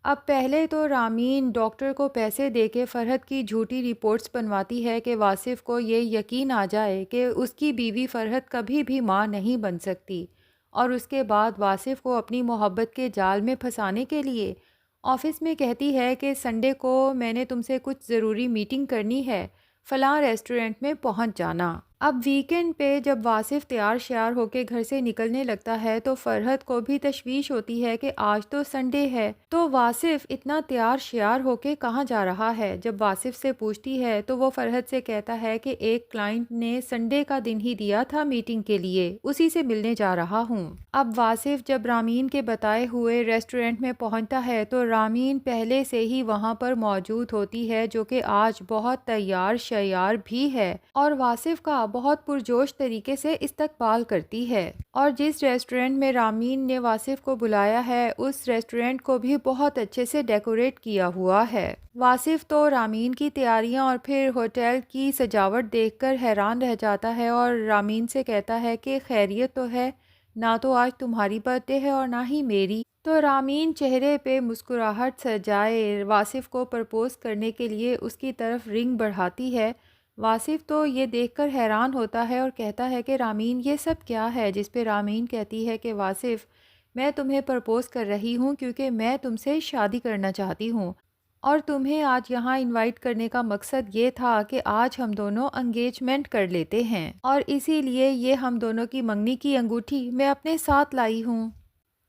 اب پہلے تو رامین ڈاکٹر کو پیسے دے کے فرحت کی جھوٹی رپورٹس بنواتی ہے کہ واصف کو یہ یقین آ جائے کہ اس کی بیوی فرحت کبھی بھی ماں نہیں بن سکتی، اور اس کے بعد واصف کو اپنی محبت کے جال میں پھنسانے کے لیے آفس میں کہتی ہے کہ سنڈے کو میں نے تم سے کچھ ضروری میٹنگ کرنی ہے، فلاں ریسٹورنٹ میں پہنچ جانا۔ اب ویکنڈ پہ جب واصف تیار شیار ہو کے گھر سے نکلنے لگتا ہے تو فرحت کو بھی تشویش ہوتی ہے کہ آج تو سنڈے ہے، تو واصف اتنا تیار شیار ہو کے کہاں جا رہا ہے؟ جب واصف سے پوچھتی ہے تو وہ فرحت سے کہتا ہے کہ ایک کلائنٹ نے سنڈے کا دن ہی دیا تھا میٹنگ کے لیے، اسی سے ملنے جا رہا ہوں۔ اب واصف جب رامین کے بتائے ہوئے ریسٹورنٹ میں پہنچتا ہے تو رامین پہلے سے ہی وہاں پر موجود ہوتی ہے، جو کہ آج بہت تیار شیار بھی ہے اور واصف کا بہت پرجوش طریقے سے استقبال کرتی ہے، اور جس ریسٹورنٹ میں رامین نے واصف کو بلایا ہے اس ریسٹورنٹ کو بھی بہت اچھے سے ڈیکوریٹ کیا ہوا ہے۔ واصف تو رامین کی تیاریاں اور پھر ہوٹل کی سجاوٹ دیکھ کر حیران رہ جاتا ہے اور رامین سے کہتا ہے کہ خیریت تو ہے، نہ تو آج تمہاری برتھ ڈے ہے اور نہ ہی میری۔ تو رامین چہرے پہ مسکراہٹ سجائے واصف کو پرپوز کرنے کے لیے اس کی طرف رنگ بڑھاتی ہے۔ واصف تو یہ دیکھ کر حیران ہوتا ہے اور کہتا ہے کہ رامین یہ سب کیا ہے؟ جس پہ رامین کہتی ہے کہ واصف، میں تمہیں پرپوز کر رہی ہوں کیونکہ میں تم سے شادی کرنا چاہتی ہوں، اور تمہیں آج یہاں انوائٹ کرنے کا مقصد یہ تھا کہ آج ہم دونوں انگیجمنٹ کر لیتے ہیں، اور اسی لیے یہ ہم دونوں کی منگنی کی انگوٹھی میں اپنے ساتھ لائی ہوں۔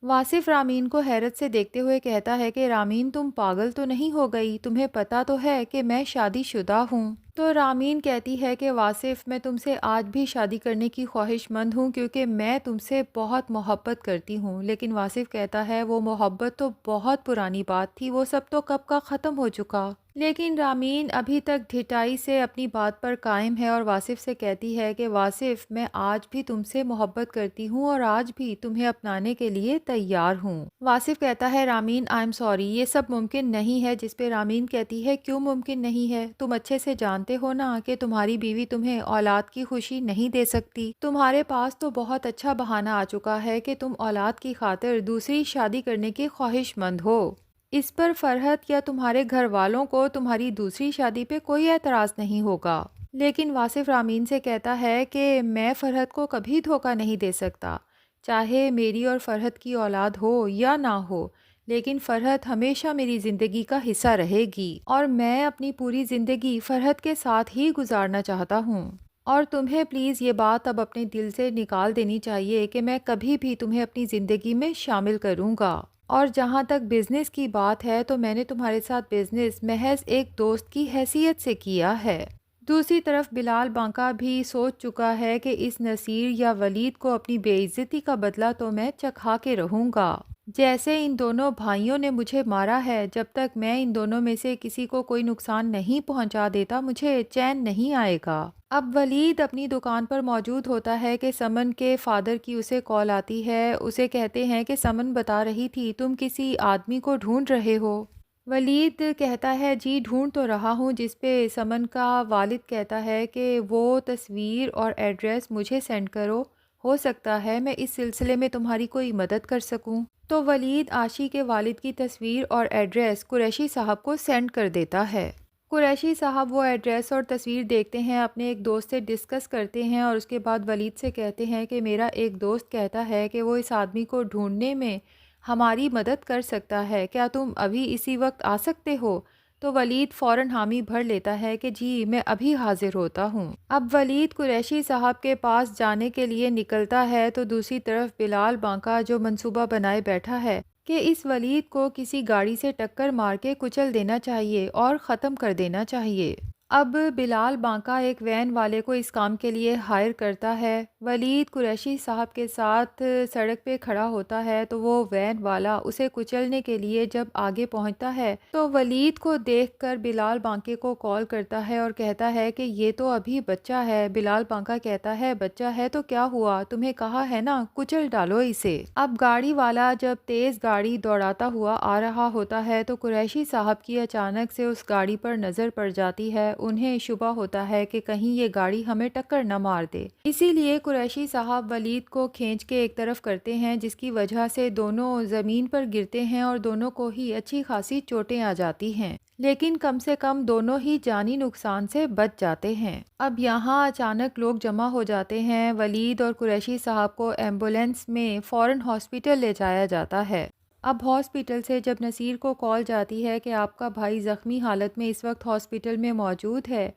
واصف رامین کو حیرت سے دیکھتے ہوئے کہتا ہے کہ رامین تم پاگل تو نہیں ہو گئی؟ تمہیں پتہ تو ہے کہ میں شادی شدہ ہوں۔ تو رامین کہتی ہے کہ واصف، میں تم سے آج بھی شادی کرنے کی خواہش مند ہوں کیونکہ میں تم سے بہت محبت کرتی ہوں۔ لیکن واصف کہتا ہے وہ محبت تو بہت پرانی بات تھی، وہ سب تو کب کا ختم ہو چکا۔ لیکن رامین ابھی تک ڈھٹائی سے اپنی بات پر قائم ہے اور واصف سے کہتی ہے کہ واصف، میں آج بھی تم سے محبت کرتی ہوں اور آج بھی تمہیں اپنانے کے لیے تیار ہوں۔ واصف کہتا ہے رامین، آئی ایم سوری، یہ سب ممکن نہیں ہے۔ جس پہ رامین کہتی ہے کیوں ممکن نہیں ہے؟ تم اچھے سے جانتے ہو نا کہ تمہاری بیوی تمہیں اولاد کی خوشی نہیں دے سکتی۔ تمہارے پاس تو بہت اچھا بہانہ آ چکا ہے کہ تم اولاد کی خاطر دوسری شادی کرنے کی خواہش مند ہو۔ اس پر فرحت یا تمہارے گھر والوں کو تمہاری دوسری شادی پہ کوئی اعتراض نہیں ہوگا۔ لیکن واصف رامین سے کہتا ہے کہ میں فرحت کو کبھی دھوکہ نہیں دے سکتا، چاہے میری اور فرحت کی اولاد ہو یا نہ ہو، لیکن فرحت ہمیشہ میری زندگی کا حصہ رہے گی اور میں اپنی پوری زندگی فرحت کے ساتھ ہی گزارنا چاہتا ہوں۔ اور تمہیں پلیز یہ بات اب اپنے دل سے نکال دینی چاہیے کہ میں کبھی بھی تمہیں اپنی زندگی میں شامل کروں گا، اور جہاں تک بزنس کی بات ہے تو میں نے تمہارے ساتھ بزنس محض ایک دوست کی حیثیت سے کیا ہے۔ دوسری طرف بلال بانکا بھی سوچ چکا ہے کہ اس نصیر یا ولید کو اپنی بے عزتی کا بدلہ تو میں چکھا کے رہوں گا، جیسے ان دونوں بھائیوں نے مجھے مارا ہے۔ جب تک میں ان دونوں میں سے کسی کو کوئی نقصان نہیں پہنچا دیتا مجھے چین نہیں آئے گا۔ اب ولید اپنی دکان پر موجود ہوتا ہے کہ سمن کے فادر کی اسے کال آتی ہے۔ اسے کہتے ہیں کہ سمن بتا رہی تھی تم کسی آدمی کو ڈھونڈ رہے ہو۔ ولید کہتا ہے جی ڈھونڈ تو رہا ہوں، جس پہ سمن کا والد کہتا ہے کہ وہ تصویر اور ایڈریس مجھے سینڈ کرو، ہو سکتا ہے میں اس سلسلے میں تمہاری کوئی مدد کر سکوں۔ تو ولید عاشی کے والد کی تصویر اور ایڈریس قریشی صاحب کو سینڈ کر دیتا ہے۔ قریشی صاحب وہ ایڈریس اور تصویر دیکھتے ہیں، اپنے ایک دوست سے ڈسکس کرتے ہیں اور اس کے بعد ولید سے کہتے ہیں کہ میرا ایک دوست کہتا ہے کہ وہ اس آدمی کو ڈھونڈنے میں ہماری مدد کر سکتا ہے، کیا تم ابھی اسی وقت آ سکتے ہو؟ تو ولید فوراً حامی بھر لیتا ہے کہ جی میں ابھی حاضر ہوتا ہوں۔ اب ولید قریشی صاحب کے پاس جانے کے لیے نکلتا ہے تو دوسری طرف بلال بانکا جو منصوبہ بنائے بیٹھا ہے کہ اس ولید کو کسی گاڑی سے ٹکر مار کے کچل دینا چاہیے اور ختم کر دینا چاہیے۔ اب بلال بانکا ایک وین والے کو اس کام کے لیے ہائر کرتا ہے۔ ولید قریشی صاحب کے ساتھ سڑک پہ کھڑا ہوتا ہے تو وہ وین والا اسے کچلنے کے لیے جب آگے پہنچتا ہے تو ولید کو دیکھ کر بلال بانکے کو کال کرتا ہے اور کہتا ہے کہ یہ تو ابھی بچہ ہے۔ بلال بانکا کہتا ہے بچہ ہے تو کیا ہوا، تمہیں کہا ہے نا کچل ڈالو اسے۔ اب گاڑی والا جب تیز گاڑی دوڑاتا ہوا آ رہا ہوتا ہے تو قریشی صاحب کی اچانک سے اس گاڑی پر نظر پڑ جاتی ہے۔ انہیں شبہ ہوتا ہے کہ کہیں یہ گاڑی ہمیں ٹکر نہ مار دے۔ اسی لیے قریشی صاحب ولید کو کھینچ کے ایک طرف کرتے ہیں، جس کی وجہ سے دونوں زمین پر گرتے ہیں اور دونوں کو ہی اچھی خاصی چوٹیں آ جاتی ہیں، لیکن کم سے کم دونوں ہی جانی نقصان سے بچ جاتے ہیں۔ اب یہاں اچانک لوگ جمع ہو جاتے ہیں۔ ولید اور قریشی صاحب کو ایمبولینس میں فوراً ہاسپٹل لے جایا جاتا ہے۔ اب ہاسپٹل سے جب نصیر کو کال جاتی ہے کہ آپ کا بھائی زخمی حالت میں اس وقت ہاسپٹل میں موجود ہے،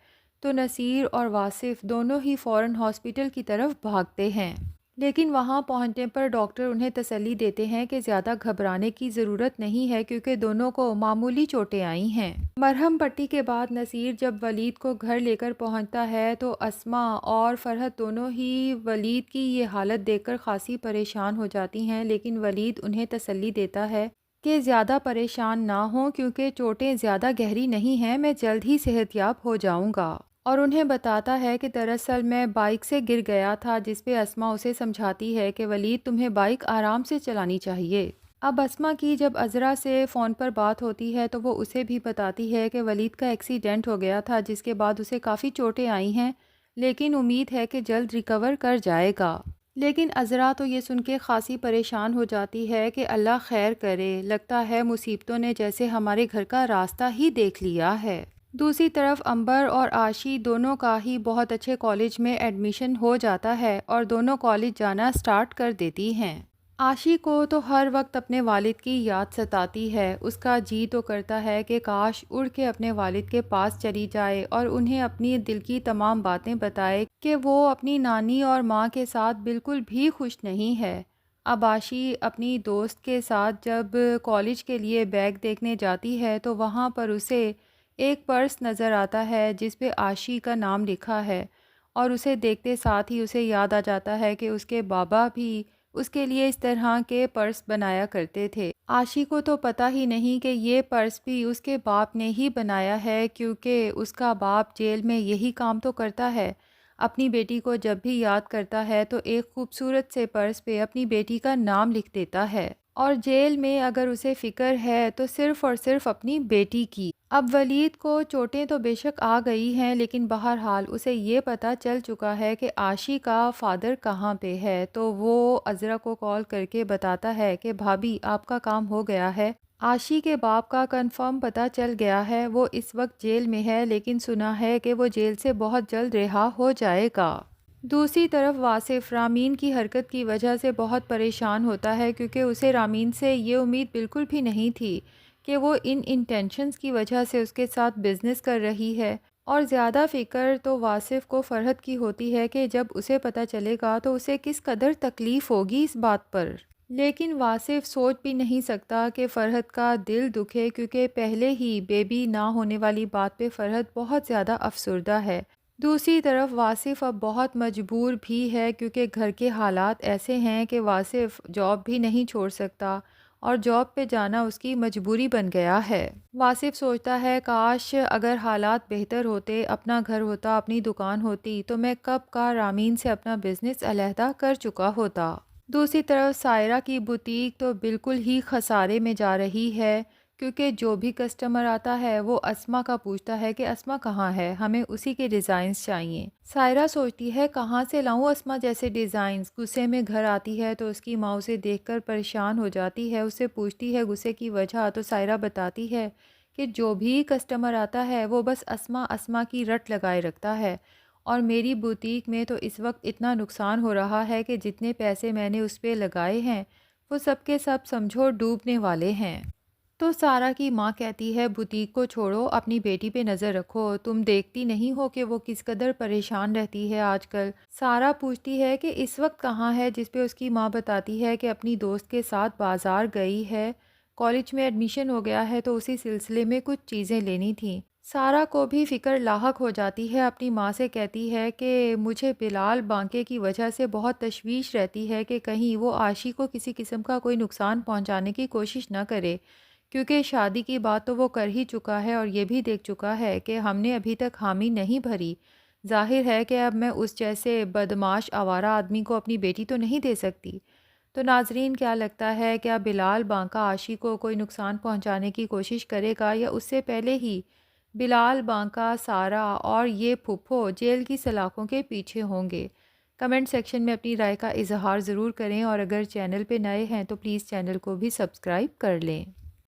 تو نصیر اور واصف دونوں ہی فوراً ہاسپٹل کی طرف بھاگتے ہیں، لیکن وہاں پہنچنے پر ڈاکٹر انہیں تسلی دیتے ہیں کہ زیادہ گھبرانے کی ضرورت نہیں ہے کیونکہ دونوں کو معمولی چوٹیں آئی ہیں۔ مرہم پٹی کے بعد نصیر جب ولید کو گھر لے کر پہنچتا ہے تو اسما اور فرحت دونوں ہی ولید کی یہ حالت دیکھ کر خاصی پریشان ہو جاتی ہیں، لیکن ولید انہیں تسلی دیتا ہے کہ زیادہ پریشان نہ ہوں کیونکہ چوٹیں زیادہ گہری نہیں ہیں، میں جلد ہی صحت یاب ہو جاؤں گا، اور انہیں بتاتا ہے کہ دراصل میں بائک سے گر گیا تھا، جس پہ اسما اسے سمجھاتی ہے کہ ولید تمہیں بائک آرام سے چلانی چاہیے۔ اب اسما کی جب عذرا سے فون پر بات ہوتی ہے تو وہ اسے بھی بتاتی ہے کہ ولید کا ایکسیڈنٹ ہو گیا تھا، جس کے بعد اسے کافی چوٹیں آئی ہیں، لیکن امید ہے کہ جلد ریکور کر جائے گا۔ لیکن عذرا تو یہ سن کے خاصی پریشان ہو جاتی ہے کہ اللہ خیر کرے، لگتا ہے مصیبتوں نے جیسے ہمارے گھر کا راستہ ہی دیکھ لیا ہے۔ دوسری طرف امبر اور آشی دونوں کا ہی بہت اچھے کالج میں ایڈمیشن ہو جاتا ہے اور دونوں کالج جانا سٹارٹ کر دیتی ہیں۔ آشی کو تو ہر وقت اپنے والد کی یاد ستاتی ہے، اس کا جی تو کرتا ہے کہ کاش اڑ کے اپنے والد کے پاس چلی جائے اور انہیں اپنی دل کی تمام باتیں بتائے کہ وہ اپنی نانی اور ماں کے ساتھ بالکل بھی خوش نہیں ہے۔ اب آشی اپنی دوست کے ساتھ جب کالج کے لیے بیگ دیکھنے جاتی ہے تو وہاں پر اسے ایک پرس نظر آتا ہے جس پہ آشی کا نام لکھا ہے، اور اسے دیکھتے ساتھ ہی اسے یاد آ جاتا ہے کہ اس کے بابا بھی اس کے لیے اس طرح کے پرس بنایا کرتے تھے۔ آشی کو تو پتہ ہی نہیں کہ یہ پرس بھی اس کے باپ نے ہی بنایا ہے، کیونکہ اس کا باپ جیل میں یہی کام تو کرتا ہے، اپنی بیٹی کو جب بھی یاد کرتا ہے تو ایک خوبصورت سے پرس پہ اپنی بیٹی کا نام لکھ دیتا ہے، اور جیل میں اگر اسے فکر ہے تو صرف اور صرف اپنی بیٹی کی۔ اب ولید کو چوٹیں تو بے شک آ گئی ہیں، لیکن بہرحال اسے یہ پتہ چل چکا ہے کہ آشی کا فادر کہاں پہ ہے، تو وہ عذرا کو کال کر کے بتاتا ہے کہ بھابھی آپ کا کام ہو گیا ہے، آشی کے باپ کا کنفرم پتہ چل گیا ہے، وہ اس وقت جیل میں ہے، لیکن سنا ہے کہ وہ جیل سے بہت جلد رہا ہو جائے گا۔ دوسری طرف واصف رامین کی حرکت کی وجہ سے بہت پریشان ہوتا ہے، کیونکہ اسے رامین سے یہ امید بالکل بھی نہیں تھی کہ وہ ان انٹینشنز کی وجہ سے اس کے ساتھ بزنس کر رہی ہے، اور زیادہ فکر تو واصف کو فرحت کی ہوتی ہے کہ جب اسے پتہ چلے گا تو اسے کس قدر تکلیف ہوگی اس بات پر۔ لیکن واصف سوچ بھی نہیں سکتا کہ فرحت کا دل دکھے، کیونکہ پہلے ہی بیبی نہ ہونے والی بات پہ فرحت بہت زیادہ افسردہ ہے۔ دوسری طرف واصف اب بہت مجبور بھی ہے، کیونکہ گھر کے حالات ایسے ہیں کہ واصف جاب بھی نہیں چھوڑ سکتا اور جاب پہ جانا اس کی مجبوری بن گیا ہے۔ واصف سوچتا ہے کاش اگر حالات بہتر ہوتے، اپنا گھر ہوتا، اپنی دکان ہوتی، تو میں کب کا رامین سے اپنا بزنس علیحدہ کر چکا ہوتا۔ دوسری طرف سائرہ کی بوتیک تو بالکل ہی خسارے میں جا رہی ہے، کیونکہ جو بھی کسٹمر آتا ہے وہ اسما کا پوچھتا ہے کہ اسما کہاں ہے، ہمیں اسی کے ڈیزائنز چاہیے۔ سائرہ سوچتی ہے کہاں سے لاؤں اسما جیسے ڈیزائنز، غصے میں گھر آتی ہے تو اس کی ماں اسے دیکھ کر پریشان ہو جاتی ہے، اسے پوچھتی ہے غصے کی وجہ، تو سائرہ بتاتی ہے کہ جو بھی کسٹمر آتا ہے وہ بس اسما اسما کی رٹ لگائے رکھتا ہے، اور میری بوتیک میں تو اس وقت اتنا نقصان ہو رہا ہے کہ جتنے پیسے میں نے اس پہ لگائے ہیں وہ سب کے سب سمجھو ڈوبنے والے ہیں۔ تو سارہ کی ماں کہتی ہے بوتیک کو چھوڑو، اپنی بیٹی پہ نظر رکھو، تم دیکھتی نہیں ہو کہ وہ کس قدر پریشان رہتی ہے آج کل۔ سارہ پوچھتی ہے کہ اس وقت کہاں ہے، جس پہ اس کی ماں بتاتی ہے کہ اپنی دوست کے ساتھ بازار گئی ہے، کالج میں ایڈمیشن ہو گیا ہے تو اسی سلسلے میں کچھ چیزیں لینی تھیں۔ سارہ کو بھی فکر لاحق ہو جاتی ہے، اپنی ماں سے کہتی ہے کہ مجھے بلال بانکے کی وجہ سے بہت تشویش رہتی ہے کہ کہیں وہ عاشی کو کسی قسم کا کوئی نقصان پہنچانے کی کوشش نہ کرے، کیونکہ شادی کی بات تو وہ کر ہی چکا ہے اور یہ بھی دیکھ چکا ہے کہ ہم نے ابھی تک حامی نہیں بھری، ظاہر ہے کہ اب میں اس جیسے بدمعاش آوارہ آدمی کو اپنی بیٹی تو نہیں دے سکتی۔ تو ناظرین کیا لگتا ہے، کیا بلال بانکا عاشی کو کوئی نقصان پہنچانے کی کوشش کرے گا یا اس سے پہلے ہی بلال، بانکا، سارا اور یہ پھپھو جیل کی سلاخوں کے پیچھے ہوں گے؟ کمنٹ سیکشن میں اپنی رائے کا اظہار ضرور کریں، اور اگر چینل پہ نئے ہیں تو پلیز چینل کو بھی سبسکرائب کر لیں۔